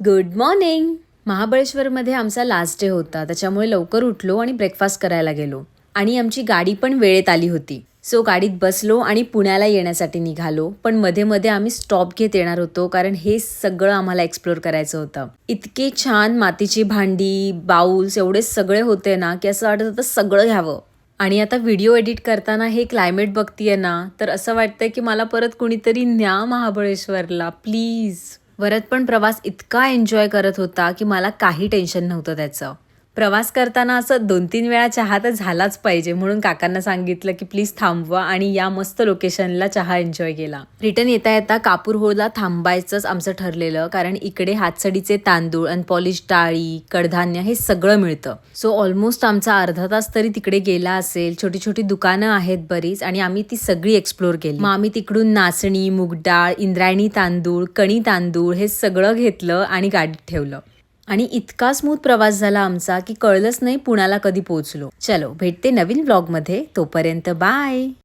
Good morning. महाबळेश्वरमध्ये आमचा last day होता, त्याच्यामुळे लवकर उठलो आणि ब्रेकफास्ट करायला गेलो. आणि आमची गाडी पण वेळेत आली होती. सो गाडीत बसलो आणि पुण्याला येण्यासाठी निघालो. पण मध्ये मध्ये आम्ही स्टॉप घेत येणार होतो, कारण हे सगळं आम्हाला एक्सप्लोर करायचं होतं. इतके छान मातीची भांडी, बाउल्स एवढे सगळे होते ना, की असं वाटत होतं सगळं घ्यावं. आणि आता व्हिडिओ एडिट करताना हे क्लायमेट बघतीये ना, तर असं वाटतंय की मला परत कुणीतरी न्या महाबळेश्वरला प्लीज. वरत पण प्रवास इतका एन्जॉय करत होता की मला काही टेन्शन नव्हतं त्याचं. प्रवास करताना असं 2-3 वेळा चहा तर झालाच पाहिजे, म्हणून काकांना सांगितलं की प्लीज थांबवा आणि या मस्त लोकेशनला चहा एन्जॉय केला. रिटर्न येता येता कापूरहोळला थांबायचंच आमचं ठरलेलं, कारण इकडे हातसडीचे तांदूळ, अनपॉलिश डाळी, कडधान्य हे सगळं मिळतं. सो ऑलमोस्ट आमचा अर्धा तास तरी तिकडे गेला असेल. छोटी छोटी दुकानं आहेत बरीच, आणि आम्ही ती सगळी एक्सप्लोर केली. मग आम्ही तिकडून नाचणी, मूगडाळ, इंद्रायणी तांदूळ, कणी तांदूळ हे सगळं घेतलं आणि गाडीत ठेवलं. आणि इतका स्मूथ प्रवास झाला आमचा की कळलंच नाही पुण्याला कधी पोहोचलो. चलो, भेटते नवीन ब्लॉगमध्ये. तोपर्यंत बाय.